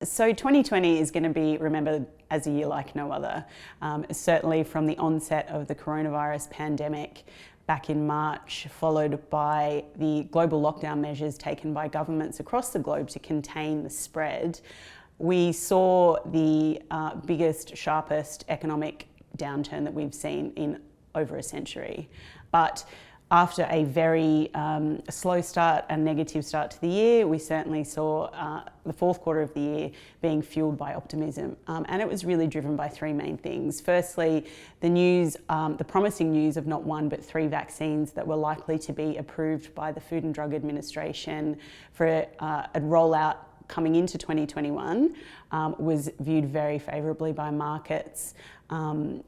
So 2020 is going to be remembered as a year like no other. Certainly from the onset of the coronavirus pandemic back in March, followed by the global lockdown measures taken by governments across the globe to contain the spread, we saw the biggest, sharpest economic downturn that we've seen in over a century. But after a very slow start and negative start to the year, we certainly saw the fourth quarter of the year being fueled by optimism. And it was really driven by three main things. Firstly, the news, the promising news of not one but three vaccines that were likely to be approved by the Food and Drug Administration for a rollout coming into 2021 was viewed very favourably by markets.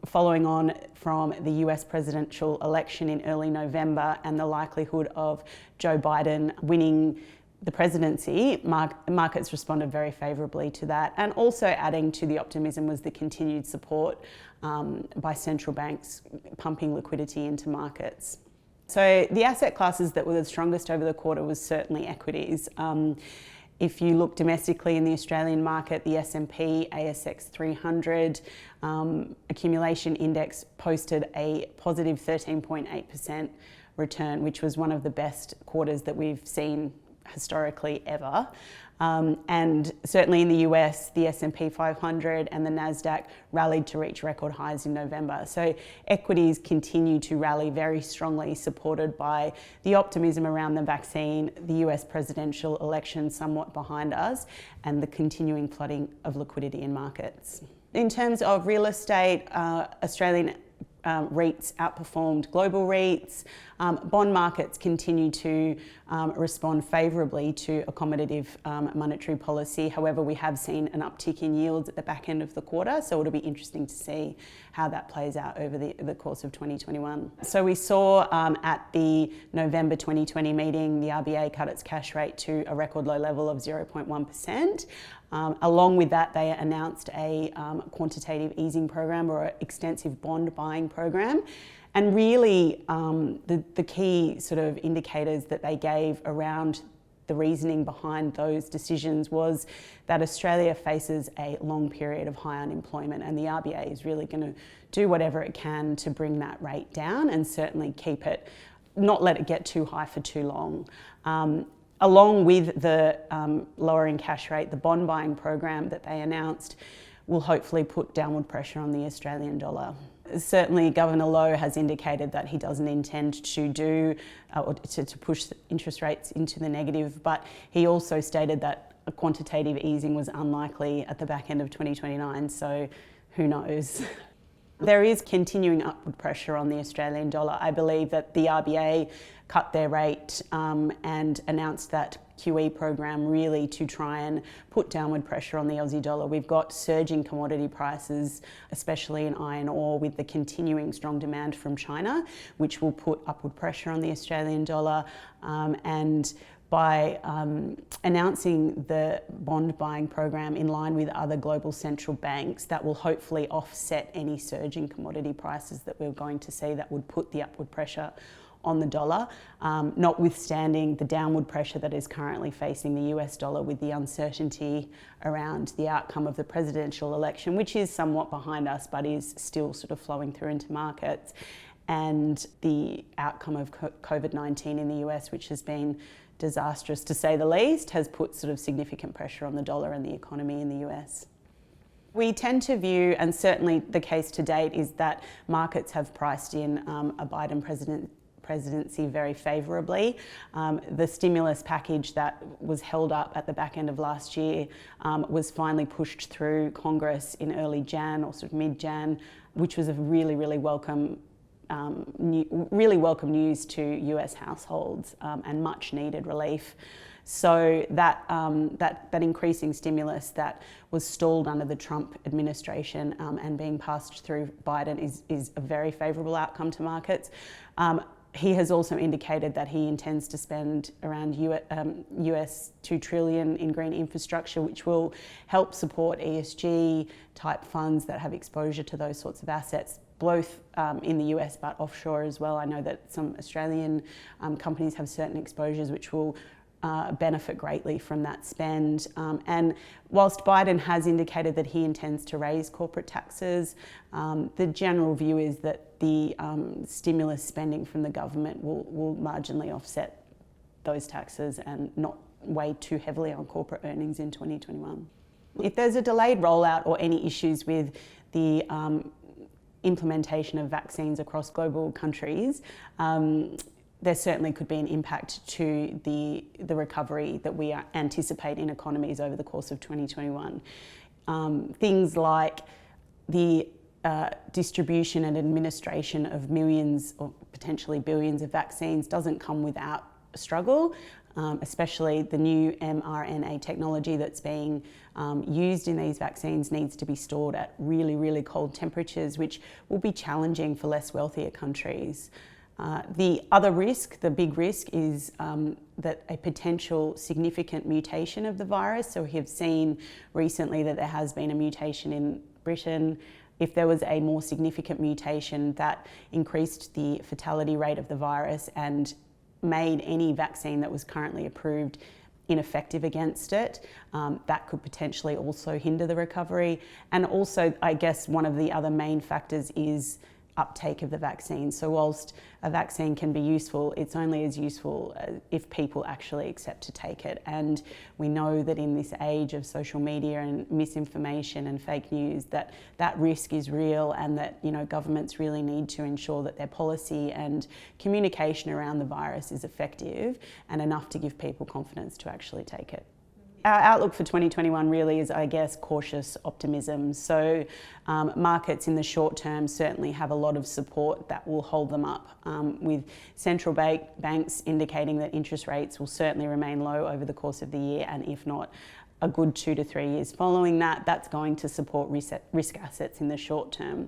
Following on from the US presidential election in early November and the likelihood of Joe Biden winning the presidency, markets responded very favourably to that. And also adding to the optimism was the continued support by central banks pumping liquidity into markets. So the asset classes that were the strongest over the quarter was certainly equities. If you look domestically in the Australian market, the S&P ASX 300 accumulation index posted a positive 13.8% return, which was one of the best quarters that we've seen historically ever. And certainly in the US, the S&P 500 and the NASDAQ rallied to reach record highs in November. So equities continue to rally very strongly, supported by the optimism around the vaccine, the US presidential election somewhat behind us, and the continuing flooding of liquidity in markets. In terms of real estate, Australian REITs outperformed global REITs. Bond markets continue to respond favourably to accommodative monetary policy. However, we have seen an uptick in yields at the back end of the quarter, so it'll be interesting to see how that plays out over the course of 2021. So we saw at the November 2020 meeting, the RBA cut its cash rate to a record low level of 0.1%. Along with that, they announced a quantitative easing program or an extensive bond buying program. And really, the key sort of indicators that they gave around the reasoning behind those decisions was that Australia faces a long period of high unemployment, and the RBA is really going to do whatever it can to bring that rate down and certainly keep it, not let it get too high for too long. Along with the lowering cash rate, the bond buying program that they announced will hopefully put downward pressure on the Australian dollar. Certainly, Governor Lowe has indicated that he doesn't intend to do or to push interest rates into the negative, but he also stated that a quantitative easing was unlikely at the back end of 2029, so who knows. There is continuing upward pressure on the Australian dollar. I believe that the RBA cut their rate and announced that QE program really to try and put downward pressure on the Aussie dollar. We've got surging commodity prices, especially in iron ore, with the continuing strong demand from China, which will put upward pressure on the Australian dollar. And by announcing the bond buying program in line with other global central banks, that will hopefully offset any surging commodity prices that we're going to see that would put the upward pressure on the dollar, notwithstanding the downward pressure that is currently facing the US dollar with the uncertainty around the outcome of the presidential election, which is somewhat behind us but is still sort of flowing through into markets, and the outcome of COVID-19 in the US, which has been disastrous to say the least, has put sort of significant pressure on the dollar and the economy in the US. We tend to view, and certainly the case to date is that markets have priced in a Biden presidency very favourably. The stimulus package that was held up at the back end of last year was finally pushed through Congress in early Jan or sort of mid-Jan, which was a really, really welcome news to US households and much needed relief. So that increasing stimulus that was stalled under the Trump administration and being passed through Biden is a very favourable outcome to markets. He has also indicated that he intends to spend around US $2 trillion in green infrastructure, which will help support ESG type funds that have exposure to those sorts of assets, both in the US but offshore as well. I know that some Australian companies have certain exposures which will benefit greatly from that spend. And whilst Biden has indicated that he intends to raise corporate taxes, the general view is that the stimulus spending from the government will marginally offset those taxes and not weigh too heavily on corporate earnings in 2021. If there's a delayed rollout or any issues with the implementation of vaccines across global countries, there certainly could be an impact to the recovery that we anticipate in economies over the course of 2021. Things like the distribution and administration of millions or potentially billions of vaccines doesn't come without a struggle, especially the new mRNA technology that's being used in these vaccines needs to be stored at really, really cold temperatures, which will be challenging for less wealthier countries. The other risk, the big risk, is that a potential significant mutation of the virus. So we have seen recently that there has been a mutation in Britain. If there was a more significant mutation that increased the fatality rate of the virus and made any vaccine that was currently approved ineffective against it, that could potentially also hinder the recovery. And also, I guess one of the other main factors is uptake of the vaccine. So whilst a vaccine can be useful, it's only as useful if people actually accept to take it. And we know that in this age of social media and misinformation and fake news, that risk is real, and that, you know, governments really need to ensure that their policy and communication around the virus is effective and enough to give people confidence to actually take it. Our outlook for 2021 really is, I guess, cautious optimism. So markets in the short term certainly have a lot of support that will hold them up, with central banks indicating that interest rates will certainly remain low over the course of the year, and if not, a good 2 to 3 years following that. That's going to support risk assets in the short term.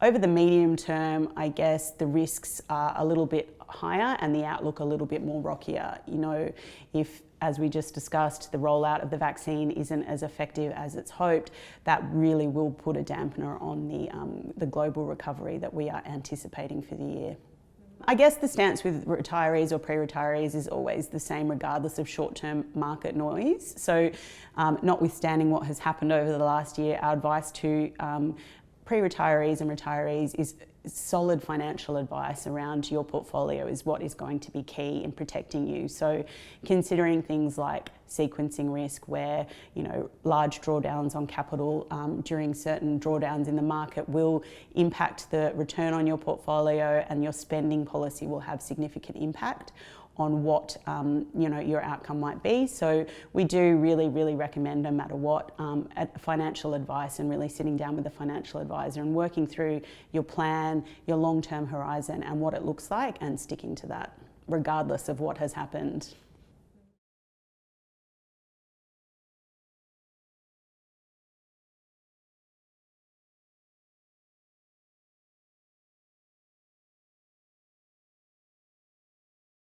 Over the medium term, I guess the risks are a little bit higher and the outlook a little bit more rockier. You know, if, as we just discussed, the rollout of the vaccine isn't as effective as it's hoped, that really will put a dampener on the global recovery that we are anticipating for the year. I guess the stance with retirees or pre-retirees is always the same regardless of short-term market noise. So notwithstanding what has happened over the last year, our advice to pre-retirees and retirees is solid financial advice around your portfolio is what is going to be key in protecting you. So considering things like sequencing risk, where, you know, large drawdowns on capital during certain drawdowns in the market will impact the return on your portfolio, and your spending policy will have significant impact on what you know, your outcome might be. So we do really recommend, no matter what, financial advice, and really sitting down with a financial advisor and working through your plan, your long-term horizon and what it looks like, and sticking to that regardless of what has happened.